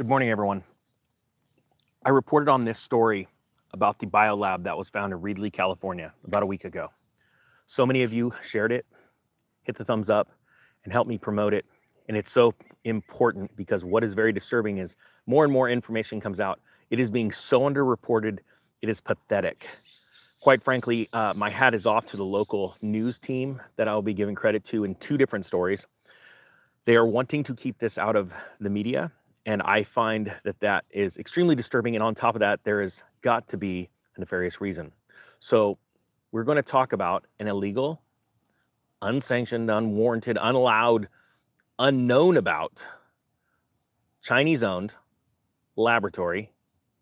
Good morning, everyone. I reported on this story about the biolab that was found in Reedley, California, about a week ago. So many of you shared it, hit the thumbs up, and helped me promote it. And it's so important because what is very disturbing is more and more information comes out. It is being so underreported, it is pathetic. Quite frankly, my hat is off to the local news team that I'll be giving credit to in two different stories. They are wanting to keep this out of the media, and I find that that is extremely disturbing. And on top of that, there has got to be a nefarious reason. So we're going to talk about an illegal, unsanctioned, unwarranted, unallowed, unknown about Chinese-owned laboratory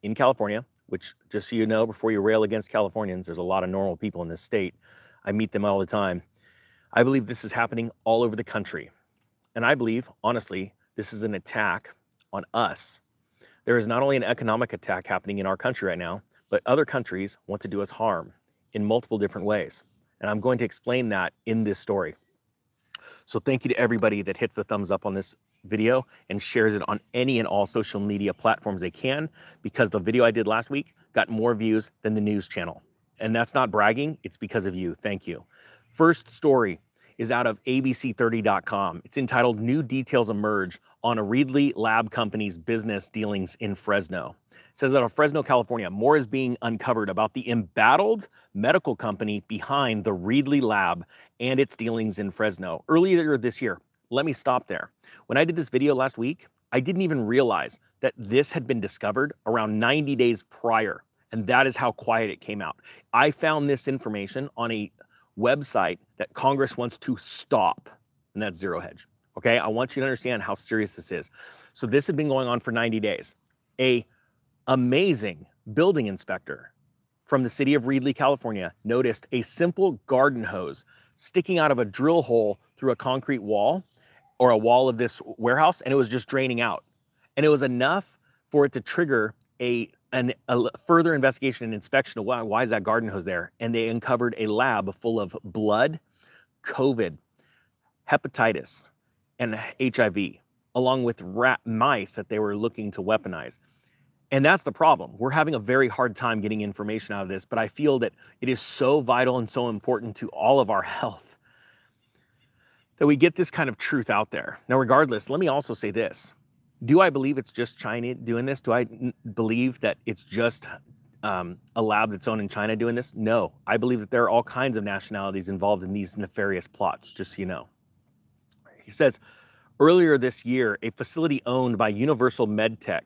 in California, which, just so you know, before you rail against Californians, there's a lot of normal people in this state. I meet them all the time. I believe this is happening all over the country. And I believe, honestly, this is an attack on us. There is not only an economic attack happening in our country right now, but other countries want to do us harm in multiple different ways. And I'm going to explain that in this story. So thank you to everybody that hits the thumbs up on this video and shares it on any and all social media platforms they can, because the video I did last week got more views than the news channel. And that's not bragging, it's because of you. Thank you. First story is out of abc30.com. It's entitled "New Details Emerge on a Reedley Lab Company's Business Dealings in Fresno." It says out of Fresno, California, more is being uncovered about the embattled medical company behind the Reedley Lab and its dealings in Fresno. Earlier this year, let me stop there. When I did this video last week, I didn't even realize that this had been discovered around 90 days prior, and that is how quiet it came out. I found this information on a website that Congress wants to stop, and that's Zero Hedge. Okay, I want you to understand how serious this is. So this had been going on for 90 days. A amazing building inspector from the city of Reedley, California, noticed a simple garden hose sticking out of a drill hole through a concrete wall or a wall of this warehouse, and it was just draining out. And it was enough for it to trigger a further investigation and inspection of why is that garden hose there? And they uncovered a lab full of blood, COVID, hepatitis, and HIV, along with rat mice that they were looking to weaponize. And that's the problem. We're having a very hard time getting information out of this, but I feel that it is so vital and so important to all of our health that we get this kind of truth out there. Now, regardless, let me also say this. Do I believe it's just China doing this? Do I believe that it's just a lab that's owned in China doing this? No, I believe that there are all kinds of nationalities involved in these nefarious plots, just so you know. He says, earlier this year, a facility owned by Universal Meditech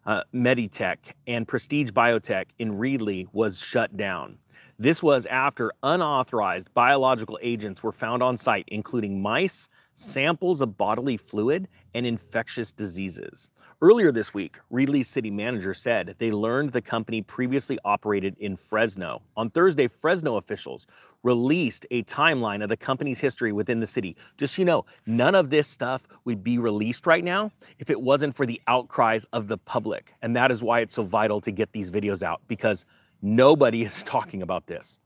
and Prestige Biotech in Reedley was shut down. This was after unauthorized biological agents were found on site, including mice, samples of bodily fluid, and infectious diseases. Earlier this week, Reedley's city manager said they learned the company previously operated in Fresno. On Thursday, Fresno officials released a timeline of the company's history within the city. Just so you know, none of this stuff would be released right now if it wasn't for the outcries of the public. And that is why it's so vital to get these videos out, because nobody is talking about this.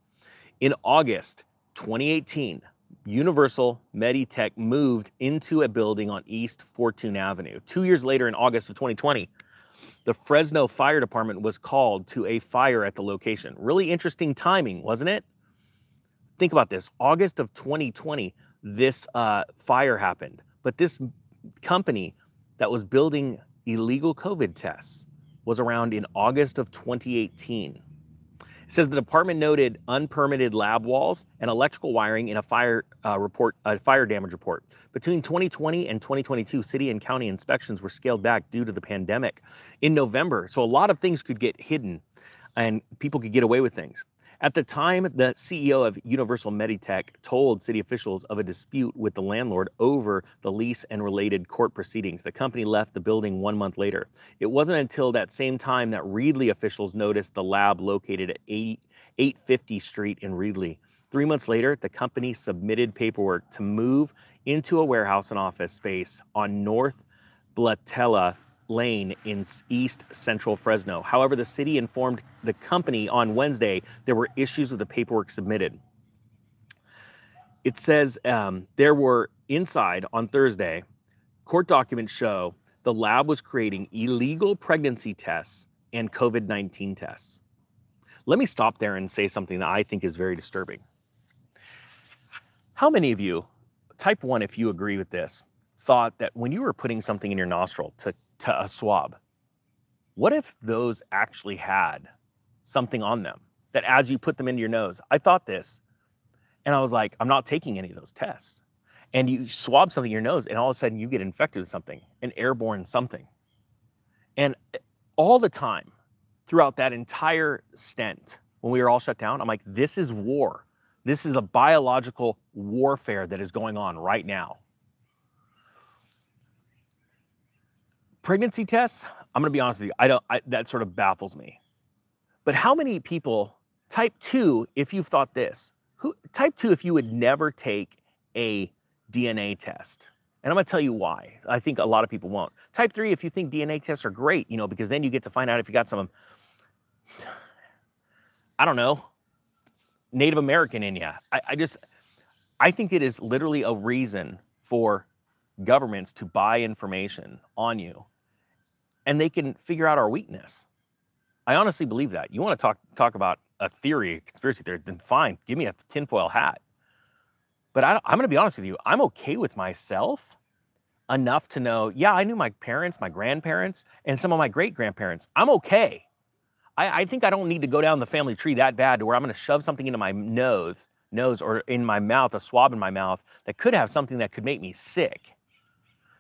In August 2018, Universal Meditech moved into a building on East Fortune Avenue. 2 years later, in August of 2020, the Fresno Fire Department was called to a fire at the location. Really interesting timing, wasn't it? Think about this. August of 2020, this fire happened. But this company that was building illegal COVID tests was around in August of 2018. It says the department noted unpermitted lab walls and electrical wiring in a fire damage report. Between 2020 and 2022, city and county inspections were scaled back due to the pandemic. In November, so a lot of things could get hidden and people could get away with things. At the time, the CEO of Universal Meditech told city officials of a dispute with the landlord over the lease and related court proceedings. The company left the building 1 month later. It wasn't until that same time that Reedley officials noticed the lab located at 850 Street in Reedley. 3 months later, the company submitted paperwork to move into a warehouse and office space on North Blatella Lane in East Central Fresno. However, the city informed the company on Wednesday there were issues with the paperwork submitted. It says there were inside on Thursday, court documents show the lab was creating illegal pregnancy tests and COVID-19 tests. Let me stop there and say something that I think is very disturbing. How many of you, type 1 if you agree with this, thought that when you were putting something in your nostril to a swab, what if those actually had something on them that as you put them into your nose? I thought this, and I was like, I'm not taking any of those tests. And you swab something in your nose, and all of a sudden you get infected with something, an airborne something. And all the time throughout that entire stint, when we were all shut down, I'm like, this is war. This is a biological warfare that is going on right now. Pregnancy tests, I'm going to be honest with you, that sort of baffles me. But how many people, type 2, if you've thought this, type 2 if you would never take a DNA test? And I'm going to tell you why. I think a lot of people won't. Type 3 if you think DNA tests are great, because then you get to find out if you got some, I don't know, Native American in you. I think it is literally a reason for governments to buy information on you, and they can figure out our weakness. I honestly believe that. You want to talk about a theory, a conspiracy theory, then fine, give me a tinfoil hat. But I'm going to be honest with you, I'm okay with myself enough to know, yeah, I knew my parents, my grandparents, and some of my great-grandparents. I'm okay. I think I don't need to go down the family tree that bad to where I'm going to shove something into my nose or in my mouth, a swab in my mouth that could have something that could make me sick.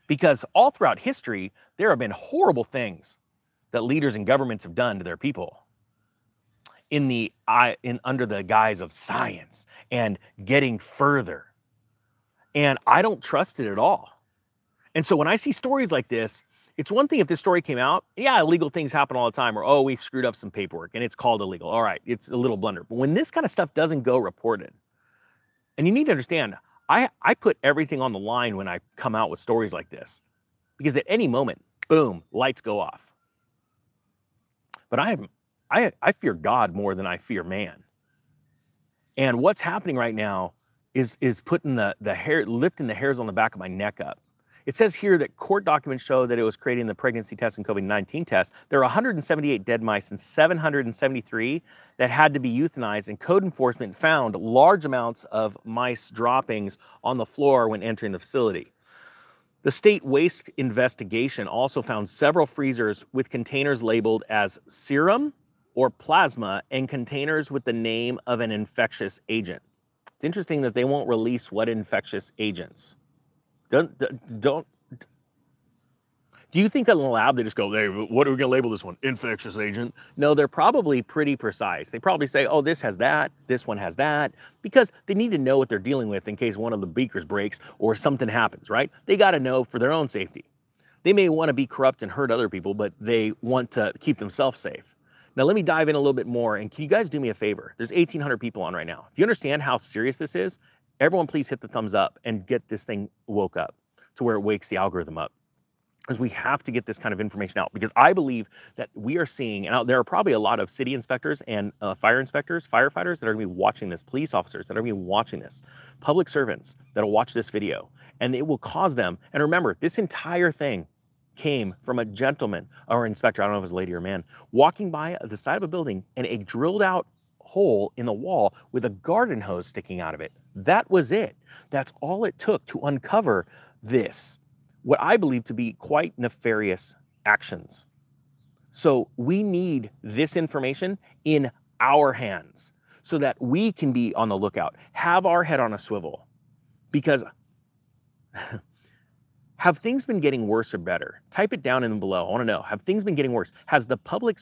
Because all throughout history, there have been horrible things that leaders and governments have done to their people under the guise of science and getting further. And I don't trust it at all. And so when I see stories like this, it's one thing if this story came out, yeah, illegal things happen all the time, or, oh, we screwed up some paperwork and it's called illegal. All right, it's a little blunder. But when this kind of stuff doesn't go reported, and you need to understand, I put everything on the line when I come out with stories like this, because at any moment, boom, lights go off. But I fear God more than I fear man. And what's happening right now is putting lifting the hairs on the back of my neck up. It says here that court documents show that it was creating the pregnancy test and COVID-19 test. There are 178 dead mice and 773 that had to be euthanized, and code enforcement found large amounts of mice droppings on the floor when entering the facility. The state waste investigation also found several freezers with containers labeled as serum or plasma and containers with the name of an infectious agent. It's interesting that they won't release what infectious agents. Do you think in the lab they just go, hey, what are we going to label this one? Infectious agent? No, they're probably pretty precise. They probably say, oh, this has that, this one has that, because they need to know what they're dealing with in case one of the beakers breaks or something happens, right? They got to know for their own safety. They may want to be corrupt and hurt other people, but they want to keep themselves safe. Now, let me dive in a little bit more, and can you guys do me a favor? There's 1,800 people on right now. If you understand how serious this is, everyone please hit the thumbs up and get this thing woke up to where it wakes the algorithm up. Because we have to get this kind of information out, because I believe that we are seeing, and there are probably a lot of city inspectors and fire inspectors, firefighters that are going to be watching this, police officers that are going to be watching this, public servants that will watch this video, and it will cause them. And remember, this entire thing came from a gentleman or inspector, I don't know if it was a lady or a man, walking by the side of a building and a drilled out hole in the wall with a garden hose sticking out of it. That was it. That's all it took to uncover this, what I believe to be quite nefarious actions. So we need this information in our hands so that we can be on the lookout, have our head on a swivel, because have things been getting worse or better? Type it down in below. I want to know, have things been getting worse? Has the public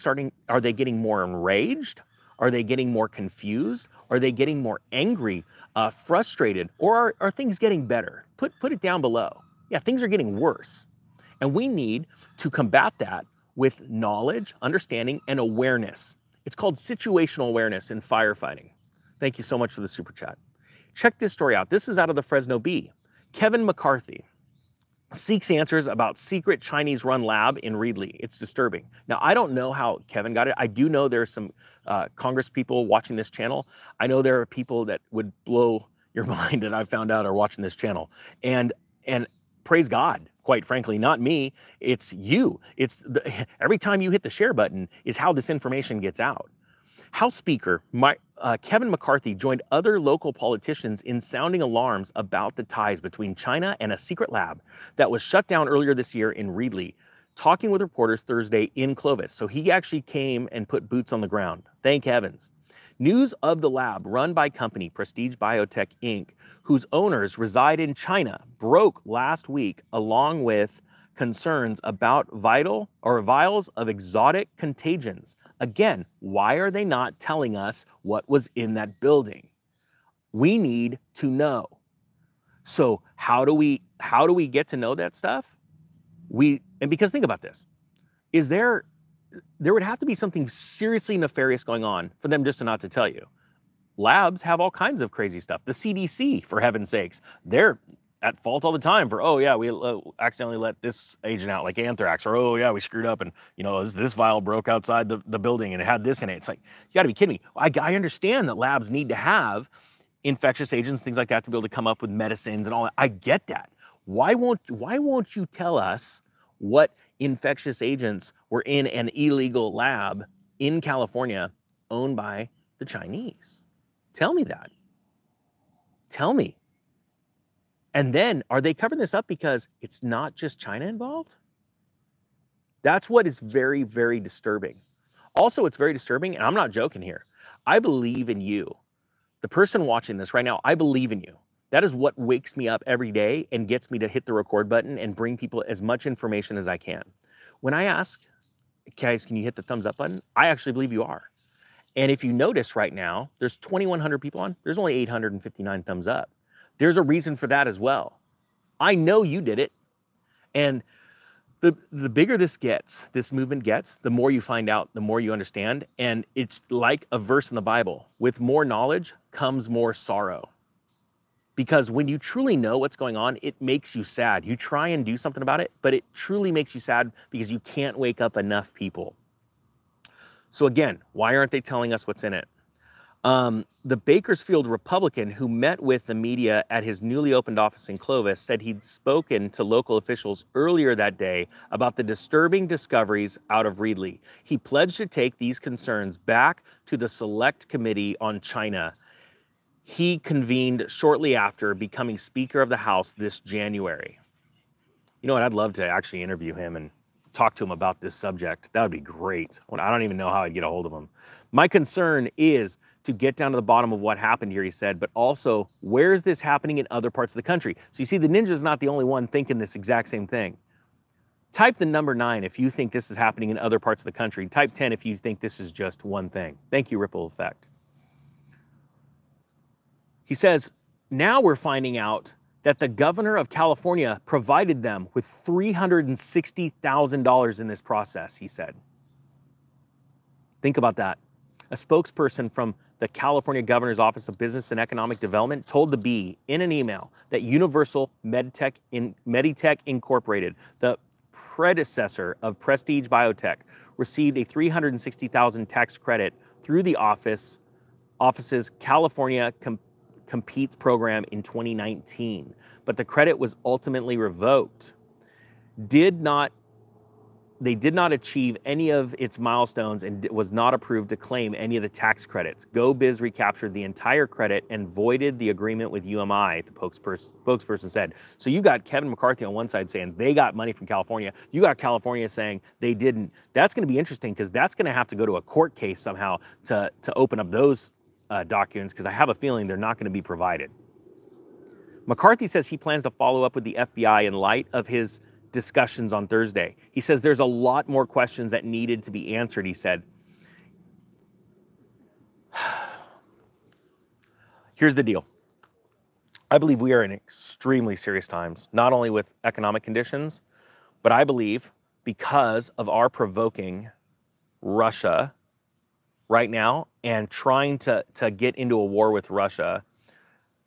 are they getting more enraged? Are they getting more confused? Are they getting more angry, frustrated? Or are things getting better? Put it down below. Yeah, things are getting worse. And we need to combat that with knowledge, understanding, and awareness. It's called situational awareness in firefighting. Thank you so much for the super chat. Check this story out. This is out of the Fresno Bee. Kevin McCarthy seeks answers about secret Chinese-run lab in Reedley. It's disturbing. Now, I don't know how Kevin got it. I do know there's some Congress people watching this channel. I know there are people that would blow your mind that I found out are watching this channel. And praise God, quite frankly, not me. It's you. Every time you hit the share button is how this information gets out. House Speaker Kevin McCarthy joined other local politicians in sounding alarms about the ties between China and a secret lab that was shut down earlier this year in Reedley, talking with reporters Thursday in Clovis. So he actually came and put boots on the ground. Thank heavens. News of the lab, run by company Prestige Biotech Inc., whose owners reside in China, broke last week, along with concerns about vials of exotic contagions. Again, why are they not telling us what was in that building? We need to know. So how do we get to know that stuff? Because think about this. There would have to be something seriously nefarious going on for them just not to tell you. Labs have all kinds of crazy stuff. The CDC, for heaven's sakes, they're at fault all the time for, oh yeah, we accidentally let this agent out, like anthrax, or oh yeah, we screwed up and this vial broke outside the building and it had this in it. It's like, you gotta be kidding me. I understand that labs need to have infectious agents, things like that, to be able to come up with medicines and all that. I get that. Why won't you tell us what infectious agents were in an illegal lab in California owned by the Chinese? Tell me that. Tell me. And then, are they covering this up because it's not just China involved? That's what is very, very disturbing. Also, it's very disturbing, and I'm not joking here. I believe in you. The person watching this right now, I believe in you. That is what wakes me up every day and gets me to hit the record button and bring people as much information as I can. When I ask, guys, can you hit the thumbs up button? I actually believe you are. And if you notice right now, there's 2,100 people on. There's only 859 thumbs up. There's a reason for that as well. I know you did it. And the bigger this movement gets, the more you find out, the more you understand. And it's like a verse in the Bible. With more knowledge comes more sorrow. Because when you truly know what's going on, it makes you sad. You try and do something about it, but it truly makes you sad because you can't wake up enough people. So again, why aren't they telling us what's in it? The Bakersfield Republican who met with the media at his newly opened office in Clovis said he'd spoken to local officials earlier that day about the disturbing discoveries out of Reedley. He pledged to take these concerns back to the Select Committee on China he convened shortly after becoming Speaker of the House this January. You know what? I'd love to actually interview him and talk to him about this subject. That would be great. I don't even know how I'd get a hold of him. My concern is to get down to the bottom of what happened here, he said, but also, where is this happening in other parts of the country? So you see, the ninja's not the only one thinking this exact same thing. Type the number 9 if you think this is happening in other parts of the country. Type 10 if you think this is just one thing. Thank you, Ripple Effect. He says, now we're finding out that the governor of California provided them with $360,000 in this process, he said. Think about that. A spokesperson from the California Governor's Office of Business and Economic Development told the Bee in an email that Universal Meditech Incorporated, the predecessor of Prestige Biotech, received a $360,000 tax credit through the office's California Competes program in 2019, but the credit was ultimately revoked. They did not achieve any of its milestones and was not approved to claim any of the tax credits. GoBiz recaptured the entire credit and voided the agreement with UMI, the spokesperson said. So you got Kevin McCarthy on one side saying they got money from California. You got California saying they didn't. That's going to be interesting because that's going to have to go to a court case somehow to open up those documents, because I have a feeling they're not going to be provided. McCarthy says he plans to follow up with the FBI in light of his discussions on Thursday. He says there's a lot more questions that needed to be answered, he said. Here's the deal. I believe we are in extremely serious times, not only with economic conditions, but I believe because of our provoking Russia right now and trying to get into a war with Russia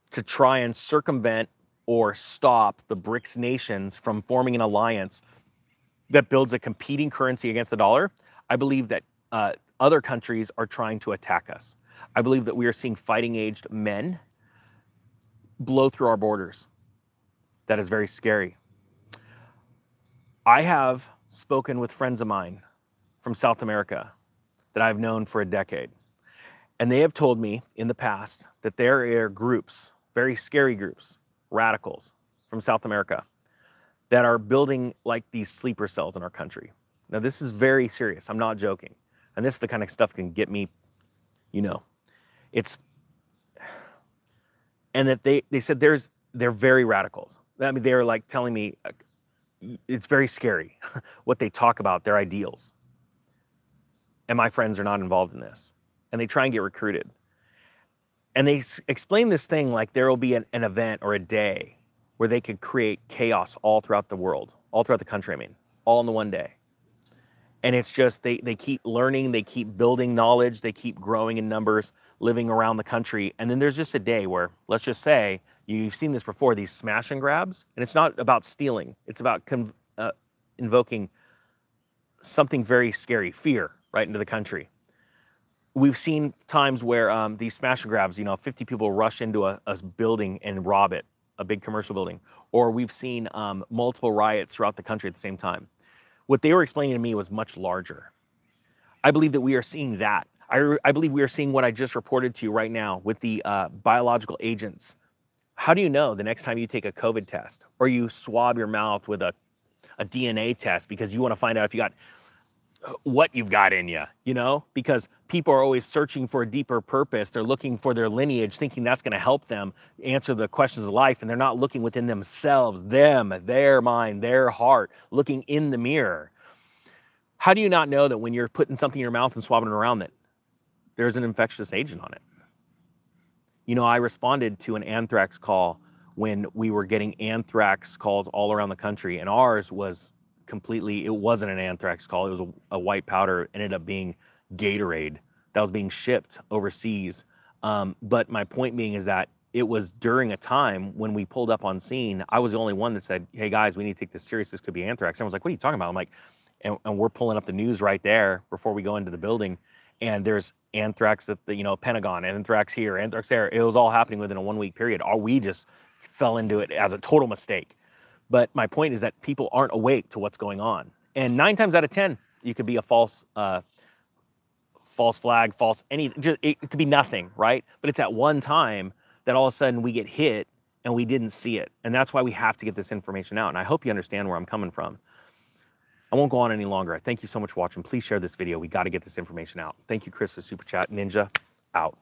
to try and circumvent or stop the BRICS nations from forming an alliance that builds a competing currency against the dollar. I believe that other countries are trying to attack us. I believe that we are seeing fighting-aged men blow through our borders. That is very scary. I have spoken with friends of mine from South America that I've known for a decade. And they have told me in the past that there are groups, very scary groups, radicals from South America, that are building like these sleeper cells in our country. Now, this is very serious. I'm not joking. And this is the kind of stuff that can get me, you know, it's, and that they said they're very radicals. I mean, they're like telling me it's very scary what they talk about, their ideals. And my friends are not involved in this. And they try and get recruited. And they explain this thing like there will be an event or a day where they could create chaos all throughout the world, all throughout the country, I mean, all in the one day. And it's just, they keep learning, they keep building knowledge, they keep growing in numbers, living around the country. And then there's just a day where, let's just say, you've seen this before, these smash and grabs, and it's not about stealing, it's about invoking something very scary, fear, right into the country. We've seen times where these smash and grabs, 50 people rush into a building and rob it, a big commercial building. Or we've seen multiple riots throughout the country at the same time. What they were explaining to me was much larger. I believe that we are seeing that. I believe we are seeing what I just reported to you right now with the biological agents. How do you know the next time you take a COVID test or you swab your mouth with a DNA test because you want to find out if you got what you've got in you, because people are always searching for a deeper purpose. They're looking for their lineage, thinking that's going to help them answer the questions of life. And they're not looking within themselves, their mind, their heart, looking in the mirror. How do you not know that when you're putting something in your mouth and swabbing it around that there's an infectious agent on it? I responded to an anthrax call when we were getting anthrax calls all around the country, and ours was completely, it wasn't an anthrax call. It was a white powder, ended up being Gatorade that was being shipped overseas. But my point being is that it was during a time when we pulled up on scene. I was the only one that said, hey guys, we need to take this serious. This could be anthrax. Everyone's like, what are you talking about? I'm like, and we're pulling up the news right there before we go into the building. And there's anthrax at the, Pentagon, anthrax here, anthrax there. It was all happening within a 1 week period. Or we just fell into it as a total mistake. But my point is that people aren't awake to what's going on. And 9 times out of 10, you could be a false flag, it could be nothing, right? But it's at one time that all of a sudden we get hit and we didn't see it. And that's why we have to get this information out. And I hope you understand where I'm coming from. I won't go on any longer. Thank you so much for watching. Please share this video. We got to get this information out. Thank you, Chris, for Super Chat. Ninja, out.